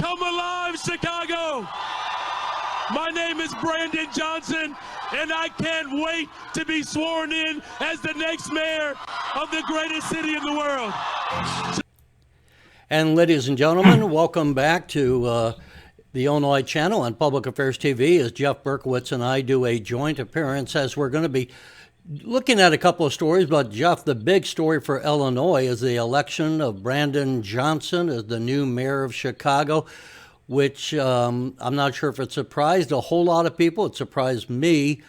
Come alive, Chicago! My name is Brandon Johnson, and I can't wait to be sworn in as the next mayor of the greatest city in the world. And ladies and gentlemen, welcome back to the Illinois Channel on Public Affairs TV as Jeff Berkowitz and I do a joint appearance as we're going to be looking at a couple of stories. But Jeff, the big story for Illinois is the election of Brandon Johnson as the new mayor of Chicago, which I'm not sure if it surprised a whole lot of people. It surprised me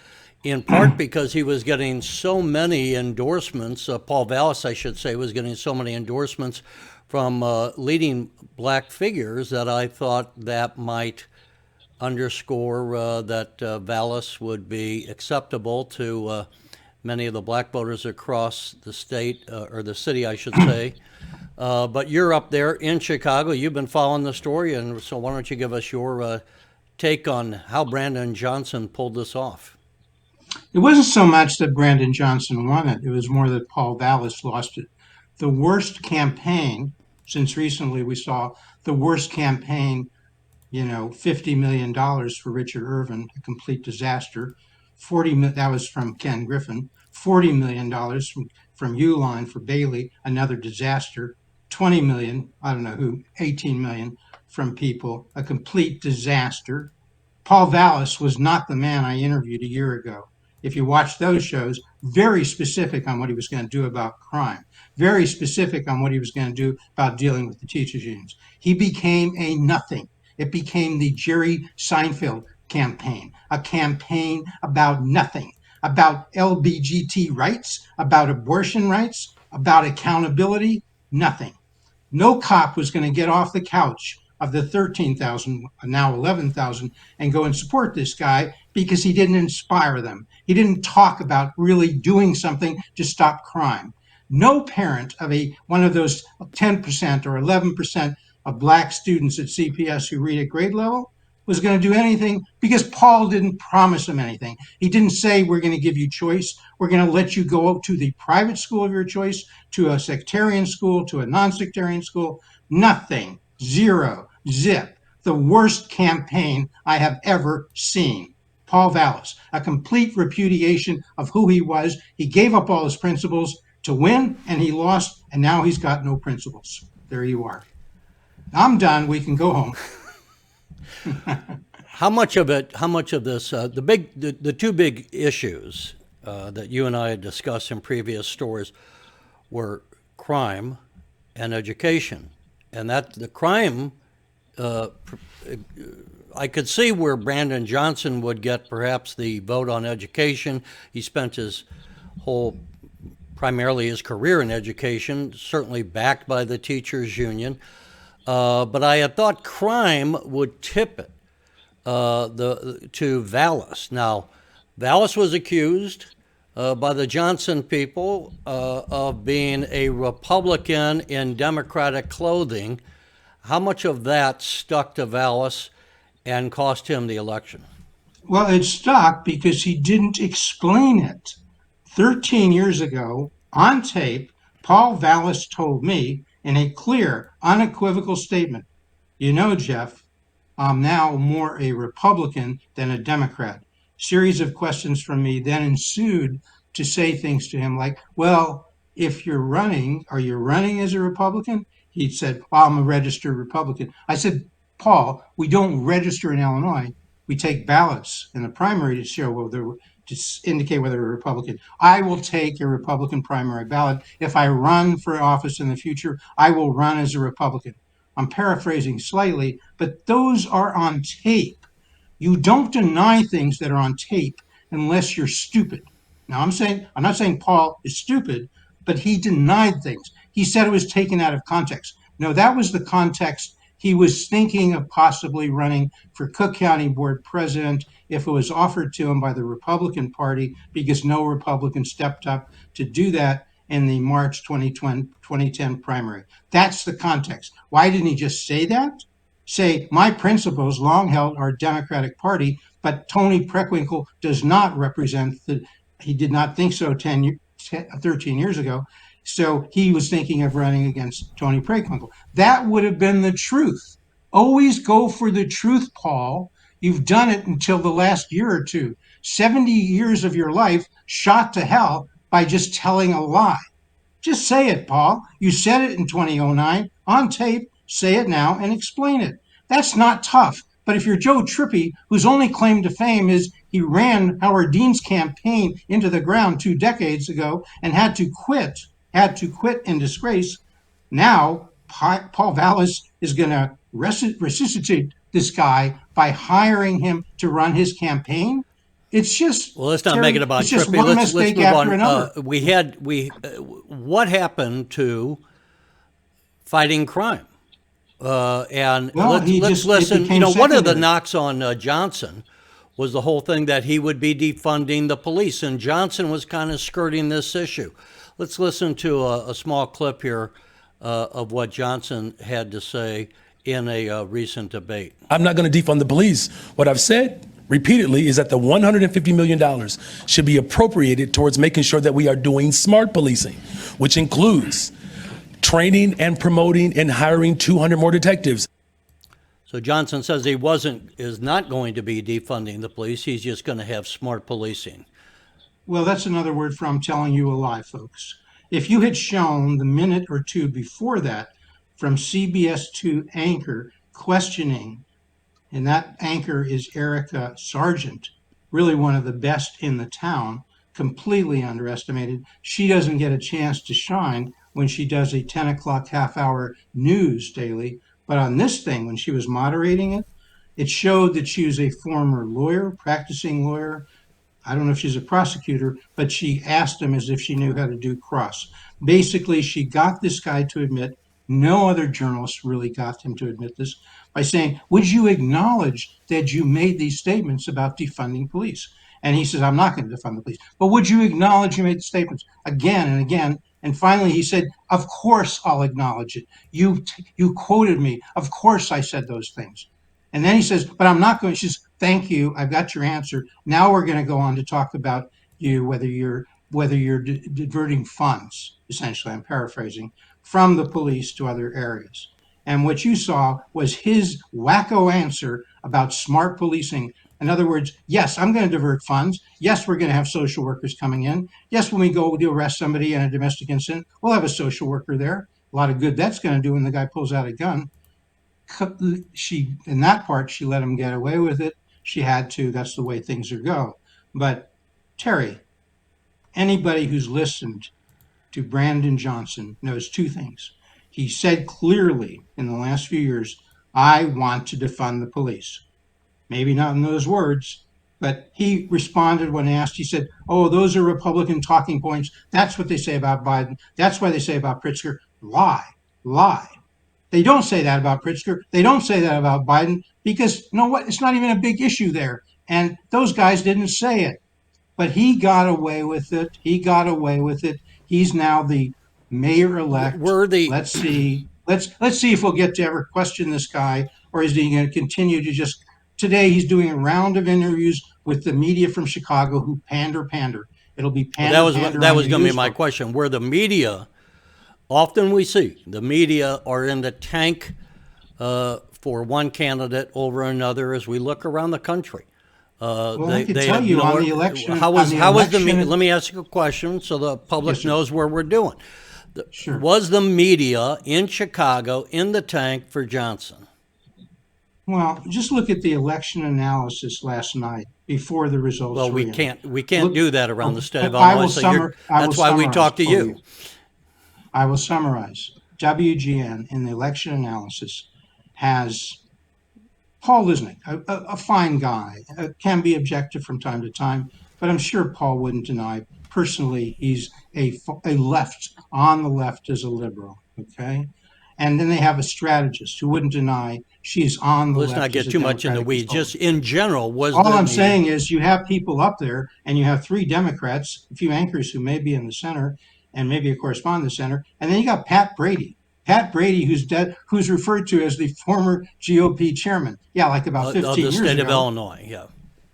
in part because he was getting so many endorsements. Paul Vallas, I should say, was getting so many endorsements from leading black figures that I thought that might underscore that Vallas would be acceptable to many of the black voters across the state, or the city, I should say. But you're up there in Chicago. You've been following the story, and so why don't you give us your take on how Brandon Johnson pulled this off? It wasn't so much that Brandon Johnson won it. It was more that Paul Vallas lost it. The worst campaign, since recently we saw the worst campaign, $50 million for Richard Irvin, a complete disaster. That was from Ken Griffin. $40 million from Uline for Bailey, another disaster. 20 million, I don't know who, 18 million from people, a complete disaster. Paul Vallas was not the man I interviewed a year ago. If you watch those shows, very specific on what he was going to do about crime, very specific on what he was going to do about dealing with the teachers' unions. He became a nothing. It became the Jerry Seinfeld campaign, a campaign about nothing, about LBGT rights, about abortion rights, about accountability, nothing. No cop was going to get off the couch of the 13,000, now 11,000, and go and support this guy because he didn't inspire them. He didn't talk about really doing something to stop crime. No parent of one of those 10% or 11% of black students at CPS who read at grade level was going to do anything because Paul didn't promise them anything. He didn't say, we're going to give you choice. We're going to let you go to the private school of your choice, to a sectarian school, to a non-sectarian school. Nothing. Zero. Zip. The worst campaign I have ever seen. Paul Vallas, a complete repudiation of who he was. He gave up all his principles to win, and he lost, and now he's got no principles. There you are. I'm done. We can go home. How much of this, the two big issues that you and I had discussed in previous stories were crime and education. And that the crime, I could see where Brandon Johnson would get perhaps the vote on education. He spent primarily his career in education, certainly backed by the teachers union. But I had thought crime would tip it to Vallas. Now, Vallas was accused by the Johnson people of being a Republican in Democratic clothing. How much of that stuck to Vallas and cost him the election? Well, it stuck because he didn't explain it. 13 years ago, on tape, Paul Vallas told me in a clear, unequivocal statement, Jeff, I'm now more a Republican than a Democrat. Series of questions from me then ensued to say things to him like, well, if you're running, are you running as a Republican? He said, well, I'm a registered Republican. I said, Paul, we don't register in Illinois. We take ballots in the primary to show whether, to indicate whether we're a Republican. I will take a Republican primary ballot. If I run for office in the future, I will run as a Republican. I'm paraphrasing slightly, but those are on tape. You don't deny things that are on tape unless you're stupid. Now I'm not saying Paul is stupid, but he denied things. He said it was taken out of context. No, that was the context. He was thinking of possibly running for Cook County Board President if it was offered to him by the Republican Party, because no Republican stepped up to do that in the March 2010 primary. That's the context. Why didn't he just say that? Say, my principles long held our Democratic Party, but Tony Preckwinkle does not represent he did not think so 13 years ago. So he was thinking of running against Tony Preckwinkle. That would have been the truth. Always go for the truth, Paul. You've done it until the last year or two. 70 years of your life shot to hell by just telling a lie. Just say it, Paul. You said it in 2009 on tape. Say it now and explain it. That's not tough. But if you're Joe Trippi, whose only claim to fame is he ran Howard Dean's campaign into the ground 2 decades ago and had to quit in disgrace, now Paul Vallas is going to resuscitate this guy by hiring him to run his campaign. It's just, well, let's not make it about it's just Trippi. one Let's mistake move after on. another. What happened to fighting crime? And Well, let's listen. became One of the secondary. knocks on Johnson was the whole thing that he would be defunding the police, and Johnson was kind of skirting this issue. Let's listen to a small clip here of what Johnson had to say in a recent debate. I'm not going to defund the police. What I've said repeatedly is that the $150 million should be appropriated towards making sure that we are doing smart policing, which includes training and promoting and hiring 200 more detectives. So Johnson says he is not going to be defunding the police. He's just going to have smart policing. Well, that's another word for I'm telling you a lie, folks. If you had shown the minute or two before that from CBS2 anchor questioning, and that anchor is Erica Sargent, really one of the best in the town, completely underestimated. She doesn't get a chance to shine when she does a 10 o'clock half-hour news daily. But on this thing, when she was moderating it, it showed that she was a former lawyer, practicing lawyer. I don't know if she's a prosecutor, but she asked him as if she knew how to do cross. Basically, she got this guy to admit, no other journalist really got him to admit this, by saying, would you acknowledge that you made these statements about defunding police? And he says, I'm not going to defund the police. But would you acknowledge you made the statements again and again? And finally, he said, of course I'll acknowledge it. You quoted me. Of course I said those things. And then he says, but I'm not going to. She says, thank you. I've got your answer. Now we're going to go on to talk about whether you're diverting funds, essentially, I'm paraphrasing, from the police to other areas. And what you saw was his wacko answer about smart policing. In other words, yes, I'm going to divert funds. Yes, we're going to have social workers coming in. Yes, when we go to arrest somebody in a domestic incident, we'll have a social worker there. A lot of good that's going to do when the guy pulls out a gun. In that part, she let him get away with it. She had to. That's the way things are go. But Terry, anybody who's listened to Brandon Johnson knows two things. He said clearly in the last few years, I want to defund the police. Maybe not in those words, but he responded when asked. He said, oh, those are Republican talking points. That's what they say about Biden. That's why they say about Pritzker. Lie. They don't say that about Pritzker. They don't say that about Biden because, you know what? It's not even a big issue there. And those guys didn't say it. But he got away with it. He's now the mayor-elect. Let's see if we'll get to ever question this guy, or is he going to continue to just... Today, he's doing a round of interviews with the media from Chicago who pander. It'll be pander. That was going to be my question. Where the media, often we see, the media are in the tank for one candidate over another as we look around the country. Well, I can tell you on the election. Let me ask you a question so the public knows where we're doing. Sure. Was the media in Chicago in the tank for Johnson? Well, just look at the election analysis last night before the results. Well, we can't do that around the state of Illinois. That's why we talk to you. I will summarize. WGN in the election analysis has Paul Lisnick, a fine guy, can be objective from time to time, but I'm sure Paul wouldn't deny. Personally, he's a left, on the left as a liberal, okay? And then they have a strategist who wouldn't deny she's on the left. Let's not get too much in the weeds. Just in general, all I'm saying is you have people up there, and you have 3 Democrats, a few anchors who may be in the center, and maybe a correspondent in the center, and then you got Pat Brady. Pat Brady, who's dead, who's referred to as the former GOP chairman. Yeah, like about 15 years ago. Of the state of Illinois, yeah.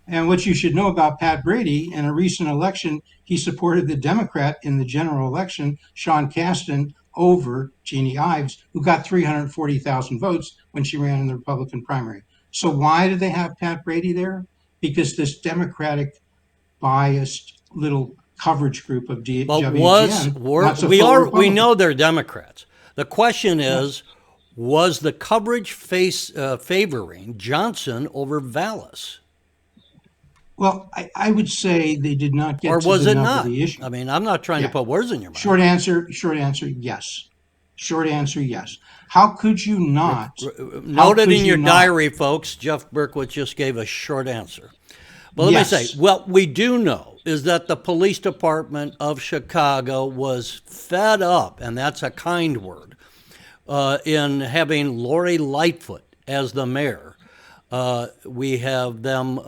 And what you should know about Pat Brady, in a recent election, he supported the Democrat in the general election, Sean Casten, over Jeannie Ives, who got 340,000 votes when she ran in the Republican primary. So why do they have Pat Brady there? Because this Democratic biased little coverage group of But WGN, not so full we Republican. know they're Democrats. The question is, was the coverage favoring Johnson over Vallas? Well, I would say they did not get Or to was the it nub of not? the issue. I mean, I'm not trying to Yeah. put words in your mouth. Short answer, yes. Short answer, yes. How could you not? Note it in your diary, folks. Jeff Berkowitz just gave a short answer. But let me say, what we do know is that the police department of Chicago was fed up, and that's a kind word, in having Lori Lightfoot as the mayor. We have them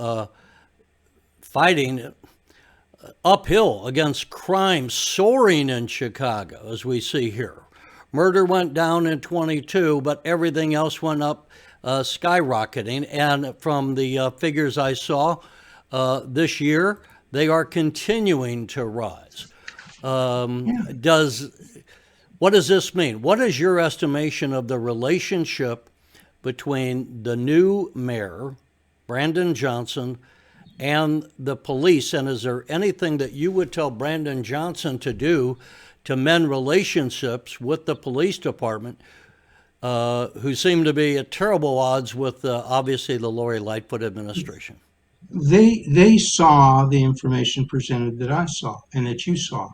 fighting uphill against crime soaring in Chicago, as we see here. Murder went down in 22, but everything else went up skyrocketing. And from the figures I saw this year, they are continuing to rise. What does this mean? What is your estimation of the relationship between the new mayor, Brandon Johnson, and the police? And is there anything that you would tell Brandon Johnson to do to mend relationships with the police department, who seem to be at terrible odds with obviously the Lori Lightfoot administration? They saw the information presented that I saw and that you saw.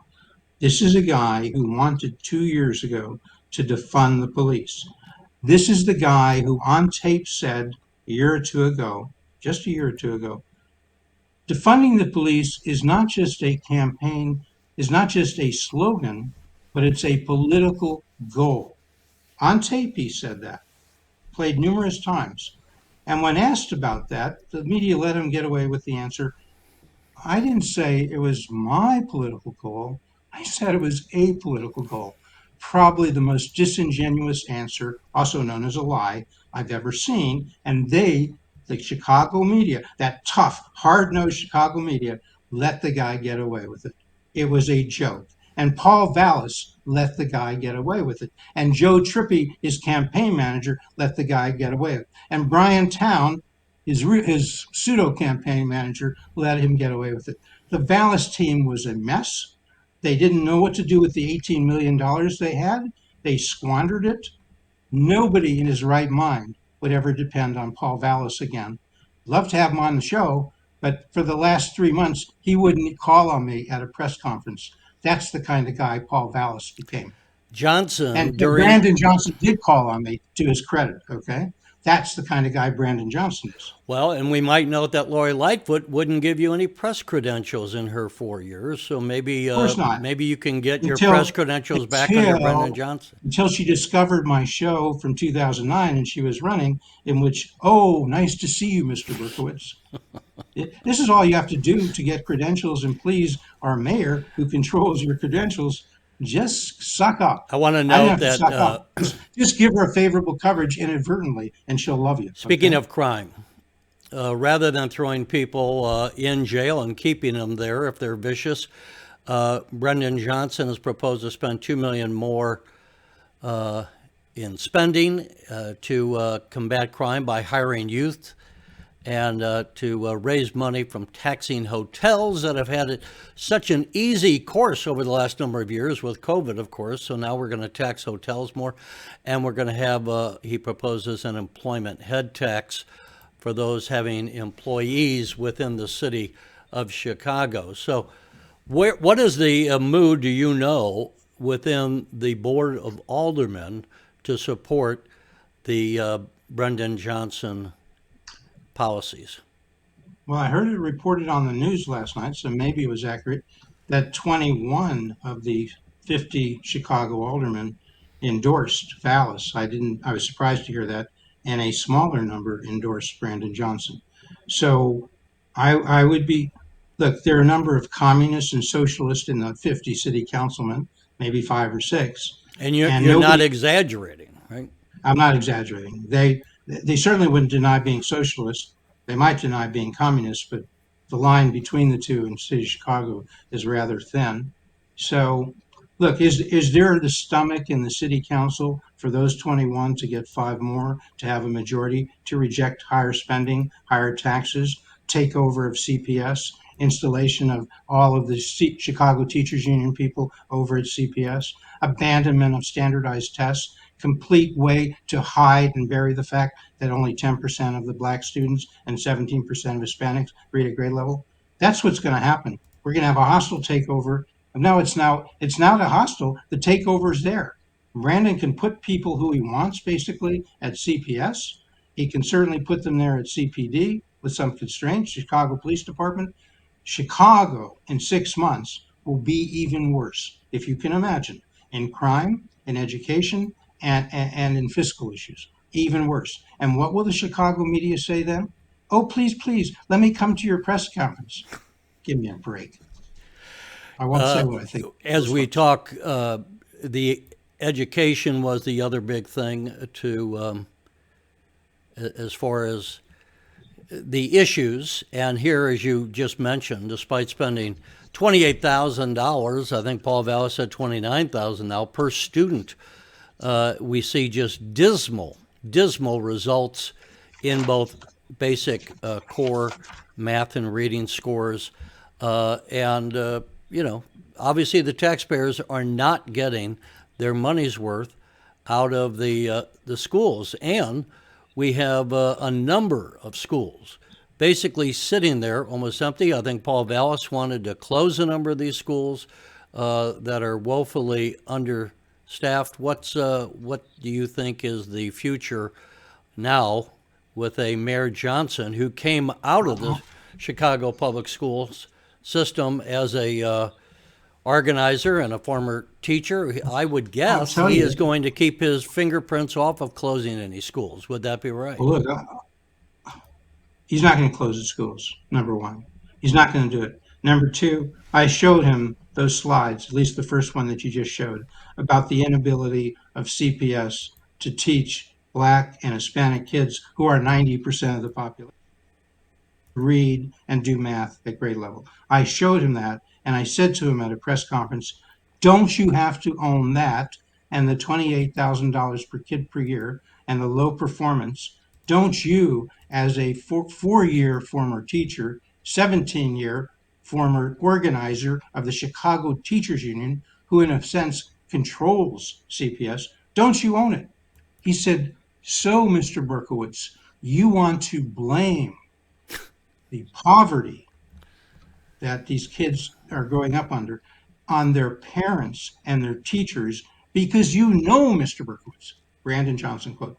This is a guy who wanted 2 years ago to defund the police. This is the guy who on tape said a year or two ago, just a year or two ago, defunding the police is not just a campaign, is not just a slogan, but it's a political goal. On tape, he said that, played numerous times. And when asked about that, the media let him get away with the answer, I didn't say it was my political goal. I said it was a political goal. Probably the most disingenuous answer, also known as a lie, I've ever seen. And they, the Chicago media, that tough, hard-nosed Chicago media, let the guy get away with it. It was a joke. And Paul Vallas let the guy get away with it. And Joe Trippi, his campaign manager, let the guy get away with it. And Brian Town, his pseudo campaign manager, let him get away with it. The Vallas team was a mess. They didn't know what to do with the $18 million they had. They squandered it. Nobody in his right mind would ever depend on Paul Vallas again. Love to have him on the show, but for the last 3 months, he wouldn't call on me at a press conference. That's the kind of guy Paul Vallas became. Johnson, And Brandon Johnson did call on me, to his credit, okay? That's the kind of guy Brandon Johnson is. Well, and we might note that Lori Lightfoot wouldn't give you any press credentials in her 4 years, so maybe Of course not. maybe you can get your press credentials back under Brandon Johnson. Until she discovered my show from 2009 and she was running, in which, oh, nice to see you, Mr. Berkowitz. This is all you have to do to get credentials and please our mayor who controls your credentials. Just suck up. I want to I note have to that suck up. Just give her a favorable coverage inadvertently and she'll love you. speaking of crime, rather than throwing people in jail and keeping them there if they're vicious, Brendan Johnson has proposed to spend $2 million more in spending to combat crime by hiring youth and to raise money from taxing hotels that have had such an easy course over the last number of years with COVID, of course. So now we're going to tax hotels more, and we're going to have, he proposes, an employment head tax for those having employees within the city of Chicago. So what is the mood, do you know, within the Board of Aldermen to support the Brendan Johnson policies? Well, I heard it reported on the news last night, so maybe it was accurate, that 21 of the 50 Chicago aldermen endorsed Vallas. I was surprised to hear that, and a smaller number endorsed Brandon Johnson. So I would be, look, there are a number of communists and socialists in the 50 city councilmen, maybe 5 or 6. And you're not exaggerating, right? I'm not exaggerating. They certainly wouldn't deny being socialist. They might deny being communist, but the line between the two in the city of Chicago is rather thin. So, Look, is there the stomach in the city council for those 21 to get 5 more, to have a majority, to reject higher spending, higher taxes, takeover of CPS, installation of all of the Chicago Teachers Union people over at CPS, abandonment of standardized tests, complete way to hide and bury the fact that only 10% of the black students and 17% of Hispanics read at grade level? That's what's going to happen. We're going to have a hostile takeover. No, it's now the hostile. The takeover is there. Brandon can put people who he wants basically at CPS. He can certainly put them there at CPD with some constraints, Chicago Police Department. Chicago in 6 months will be even worse, if you can imagine, in crime, in education, and in fiscal issues. Even worse. And what will the Chicago media say then? Oh, please, please, let me come to your press conference. Give me a break. I won't say what I think. As we talk, the education was the other big thing to, as far as the issues. And here, as you just mentioned, despite spending $28,000, I think Paul Vallas said $29,000 now per student, we see just dismal results in both basic core math and reading scores. Obviously the taxpayers are not getting their money's worth out of the schools. And we have a number of schools basically sitting there almost empty. I think Paul Vallas wanted to close a number of these schools that are woefully understaffed. What do you think is the future now with a Mayor Johnson who came out of the Chicago public schools system as a organizer and a former teacher? I would guess he is going to keep his fingerprints off of closing any schools. Would that be right? Well, look, he's not going to close the schools, number one. He's not going to do it. Number two, I showed him those slides, at least the first one that you just showed, about the inability of CPS to teach Black and Hispanic kids, who are 90% of the population, read and do math at grade level. I showed him that, and I said to him at a press conference, don't you have to own that and the $28,000 per kid per year and the low performance? Don't you, as a four-year former teacher, 17-year former organizer of the Chicago Teachers Union, who in a sense controls CPS, don't you own it? He said, so, Mr. Berkowitz, you want to blame the poverty that these kids are growing up under on their parents and their teachers, because you know, Mr. Berkowitz, Brandon Johnson quote,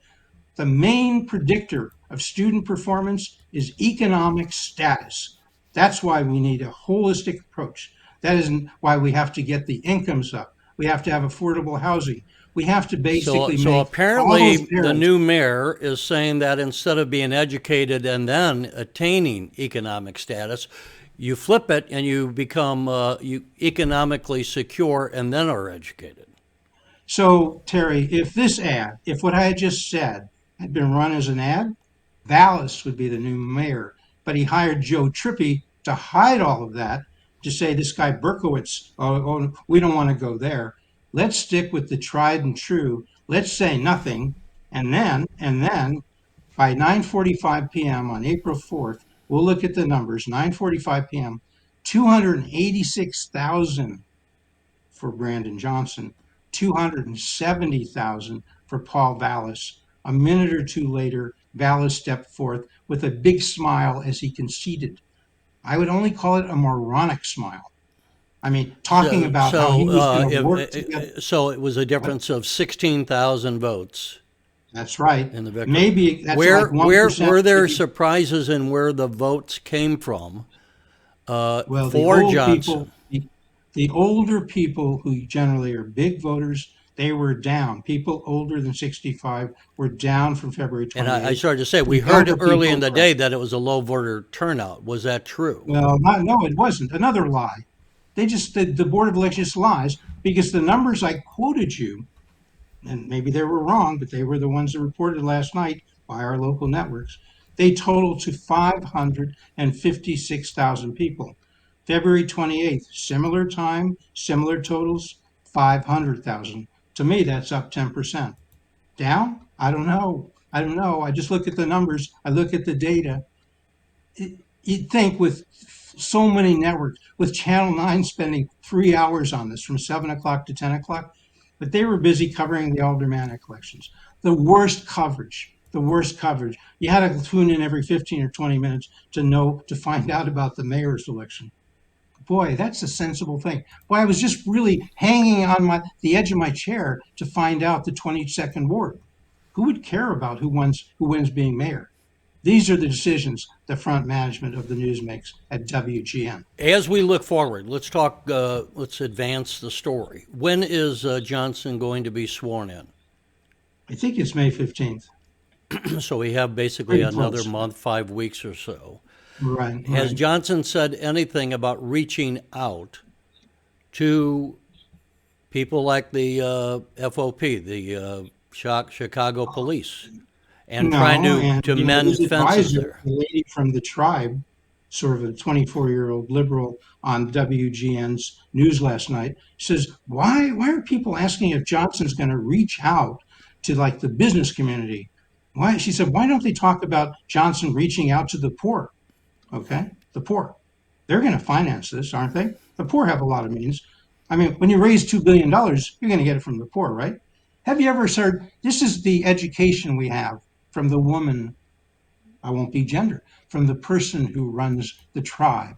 the main predictor of student performance is economic status. That's why we need a holistic approach. That isn't why we have to get the incomes up. We have to have affordable housing. We have to basically so make apparently all those the new mayor is saying that instead of being educated and then attaining economic status, you flip it and you become you economically secure and then are educated. So, Terry, if what I had just said had been run as an ad, Vallas would be the new mayor. But he hired Joe Trippi to hide all of that, to say this guy Berkowitz, oh, we don't want to go there. Let's stick with the tried and true. Let's say nothing. And then by 9:45 p.m. on April 4th, we'll look at the numbers. 9:45 p.m., 286,000 for Brandon Johnson, 270,000 for Paul Vallas. A minute or two later, Vallas stepped forth with a big smile as he conceded. I would only call it a moronic smile. I mean, talking about how he was going to work together. So it was a difference of 16,000 votes. That's right. In the victory. Maybe that's where like 1%. Were there surprises in where the votes came from Well, for Johnson? The older people who generally are big voters, they were down. People older than 65 were down from February 28th. And I started to say, we heard early in the day that it was a low voter turnout. Was that true? Well, no, it wasn't. Another lie. The Board of Elections lies, because the numbers I quoted you, and maybe they were wrong, but they were the ones that reported last night by our local networks, they totaled to 556,000 people. February 28th, similar time, similar totals, 500,000. To me, that's up 10%. Down? I don't know. I don't know. I just look at the numbers. I look at the data. You'd think with so many networks, with Channel 9 spending 3 hours on this from 7 o'clock to 10 o'clock, but they were busy covering the aldermanic elections. The worst coverage, the worst coverage. You had to tune in every 15 or 20 minutes to find out about the mayor's election. Boy, that's a sensible thing. Boy, I was just really hanging on the edge of my chair to find out the 22nd ward. Who would care about who wins being mayor? These are the decisions the front management of the news makes at WGN. As we look forward, let's talk. Let's advance the story. When is Johnson going to be sworn in? I think it's May 15th. So we have basically Pretty another close. month, 5 weeks or so. Right. Has right. Johnson said anything about reaching out to people like the FOP, the Chicago police, and No, trying and, to you know, mend his fences advisor, there? the lady from the tribe, sort of a 24-year-old liberal on WGN's news last night, says, why are people asking if Johnson's going to reach out to like the business community? Why? She said, why don't they talk about Johnson reaching out to the poor? Okay, the poor. They're going to finance this, aren't they? The poor have a lot of means. I mean, when you raise $2 billion, you're going to get it from the poor, right? Have you ever heard, this is the education we have from the woman, I won't be gender, from the person who runs the tribe,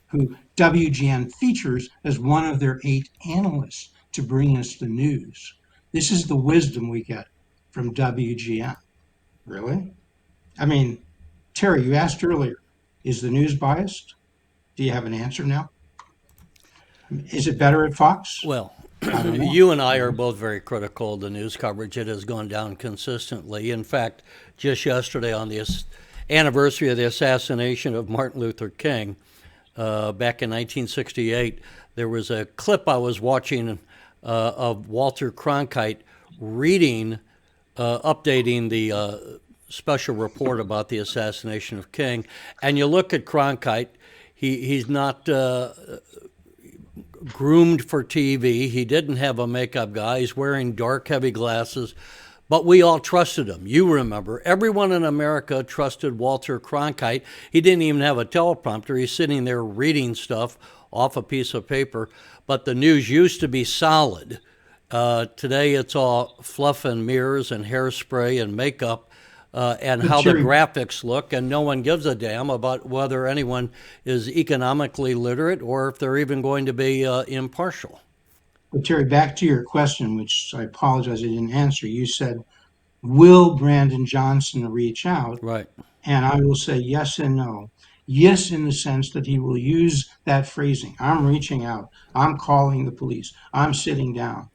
who WGN features as one of their 8 analysts to bring us the news. This is the wisdom we get from WGN. Really? I mean, Terry, you asked earlier, is the news biased? Do you have an answer now? Is it better at Fox? Well, I don't know. you and I are both very critical of the news coverage. It has gone down consistently. In fact, just yesterday on the anniversary of the assassination of Martin Luther King, back in 1968, there was a clip I was watching of Walter Cronkite reading, updating the special report about the assassination of King. And you look at Cronkite, he's not groomed for TV. He didn't have a makeup guy. He's wearing dark, heavy glasses. But we all trusted him. You remember, everyone in America trusted Walter Cronkite. He didn't even have a teleprompter. He's sitting there reading stuff off a piece of paper. But the news used to be solid. Today it's all fluff and mirrors and hairspray and makeup and how the graphics look, and no one gives a damn about whether anyone is economically literate or if they're even going to be impartial. But Terry, back to your question, which I apologize I didn't answer. You said, will Brandon Johnson reach out? Right. And I will say yes and no. Yes, in the sense that he will use that phrasing. I'm reaching out. I'm calling the police. I'm sitting down.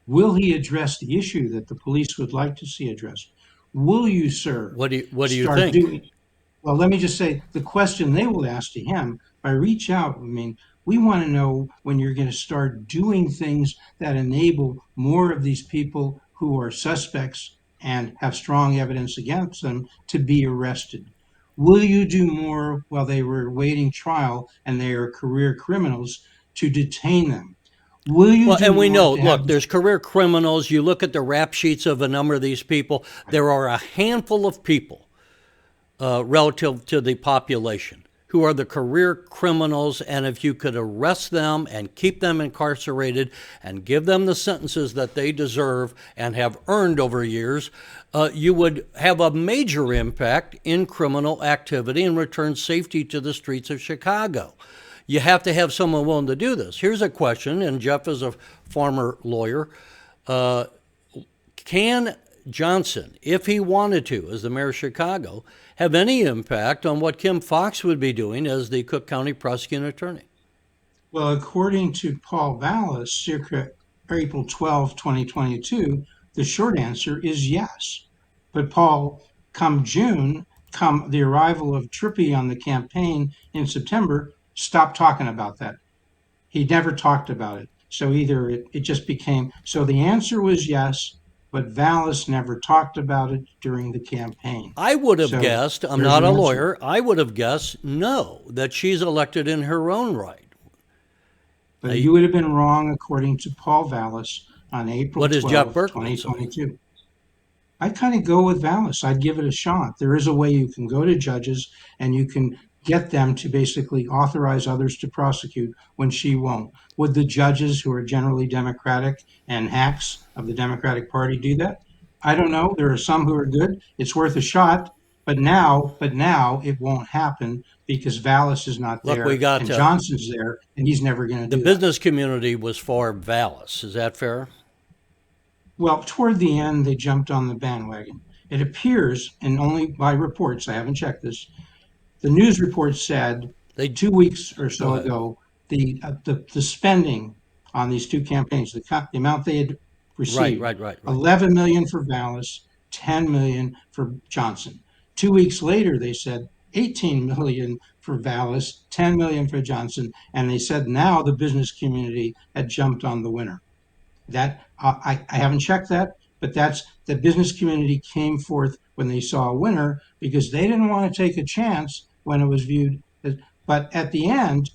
Will he address the issue that the police would like to see addressed? Will you, sir, What do you start think? doing? Well, let me just say the question they will ask to him by reach out. I mean, we want to know when you're going to start doing things that enable more of these people who are suspects and have strong evidence against them to be arrested. Will you do more while they were awaiting trial and they are career criminals to detain them? Will you Well, do and we more know, to look, have there's career criminals. You look at the rap sheets of a number of these people. There are a handful of people relative to the population who are the career criminals, and if you could arrest them and keep them incarcerated and give them the sentences that they deserve and have earned over years, you would have a major impact in criminal activity and return safety to the streets of Chicago. You have to have someone willing to do this. Here's a question, and Jeff is a former lawyer. Can Johnson, if he wanted to, as the mayor of Chicago, have any impact on what Kim Foxx would be doing as the Cook County prosecuting attorney? Well, according to Paul Vallas, circa April 12, 2022, the short answer is yes. But Paul, come June, come the arrival of Trippy on the campaign in September, stopped talking about that. He never talked about it. So either it just became, so the answer was yes, but Vallas never talked about it during the campaign. I would have So guessed, I'm there's not a an answer. lawyer, I would have guessed no, that she's elected in her own right. You would have been wrong, according to Paul Vallas, on April What does Jeff 12, Berkowitz say? 2022. I kind of go with Vallas. I'd give it a shot. There is a way you can go to judges and you can get them to basically authorize others to prosecute when she won't. Would the judges, who are generally Democratic and hacks of the Democratic Party, do that? I don't know. There are some who are good. It's worth a shot. But now it won't happen because Vallas is not Look, we there got and Johnson's there, and he's never going to the do that. business community was for Vallas. Is that fair? Well, toward the end, they jumped on the bandwagon. It appears, and only by reports, I haven't checked this, the news report said They 2 weeks or so ahead. ago, the spending on these two campaigns, the amount they had received, Right. 11 million for Vallas, 10 million for Johnson. 2 weeks later, they said 18 million for Vallas, 10 million for Johnson, and they said now the business community had jumped on the winner. That I haven't checked that, but that's the business community came forth when they saw a winner because they didn't want to take a chance when it was viewed as, but at the end,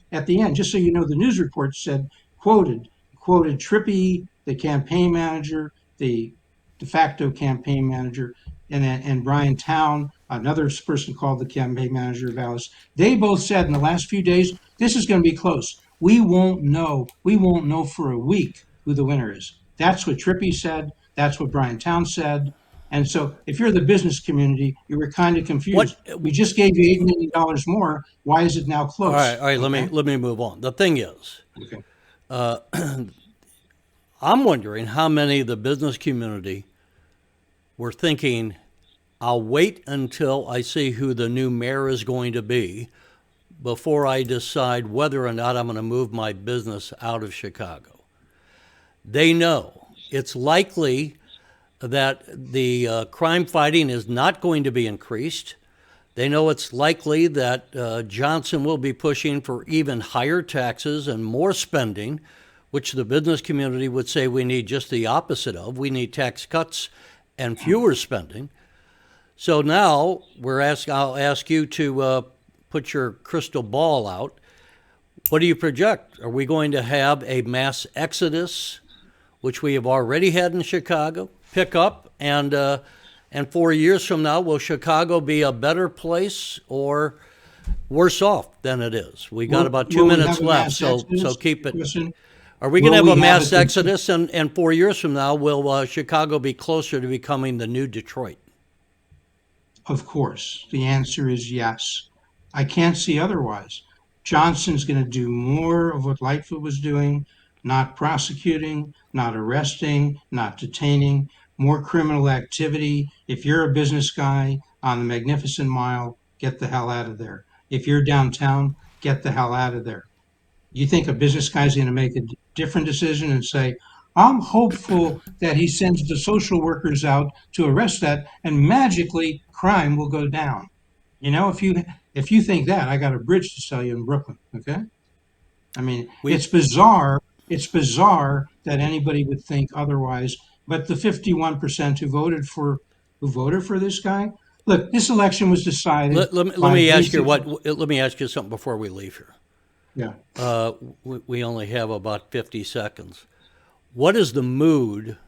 just so you know, the news report said, quoted Trippy, the campaign manager, the de facto campaign manager, and Brian Town, another person called the campaign manager of Alice. They both said in the last few days, this is going to be close. We won't know. We won't know for a week who the winner is. That's what Trippy said. That's what Brian Town said. And so if you're the business community, you were kind of confused. We just gave you $8 million more. Why is it now close? All right. Okay? Let me move on. The thing is, Okay. I'm wondering how many of the business community were thinking, I'll wait until I see who the new mayor is going to be before I decide whether or not I'm going to move my business out of Chicago. They know it's likely that the crime fighting is not going to be increased. They know it's likely that Johnson will be pushing for even higher taxes and more spending, which the business community would say we need just the opposite of. We need tax cuts and fewer spending. So now I'll ask you to put your crystal ball out. What do you project? Are we going to have a mass exodus, which we have already had in Chicago, pick up, and 4 years from now, will Chicago be a better place or worse off than it is? We got about 2 minutes left, so keep it. Listen, Are we going to have a mass a- exodus, and 4 years from now, will Chicago be closer to becoming the new Detroit? Of course, the answer is yes. I can't see otherwise. Johnson's going to do more of what Lightfoot was doing, not prosecuting, not arresting, not detaining, more criminal activity. If you're a business guy on the Magnificent Mile, get the hell out of there. If you're downtown, get the hell out of there. You think a business guy's going to make a different decision and say, I'm hopeful that he sends the social workers out to arrest that and magically crime will go down. You know, if you think that, I got a bridge to sell you in Brooklyn, okay? I mean, it's bizarre. It's bizarre that anybody would think otherwise, but the 51% who voted for this guy, look, this election was decided. Let by me ask you basically- let me ask you something before we leave here. Yeah. We only have about 50 seconds. What is the mood,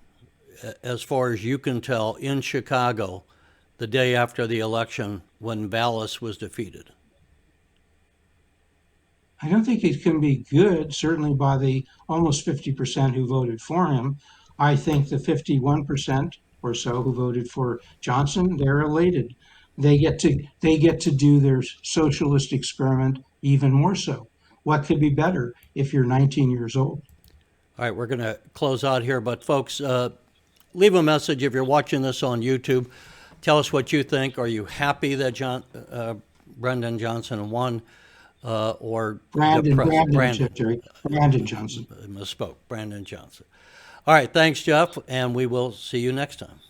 as far as you can tell, in Chicago the day after the election when Vallas was defeated? I don't think it can be good, certainly by the almost 50% who voted for him. I think the 51% or so who voted for Johnson, they're elated. They get to do their socialist experiment even more so. What could be better if you're 19 years old? All right, we're going to close out here, but folks, leave a message if you're watching this on YouTube. Tell us what you think. Are you happy that Brendan Johnson won? Or Brandon Johnson. Misspoke. Brandon Johnson. All right, thanks, Jeff, and we will see you next time.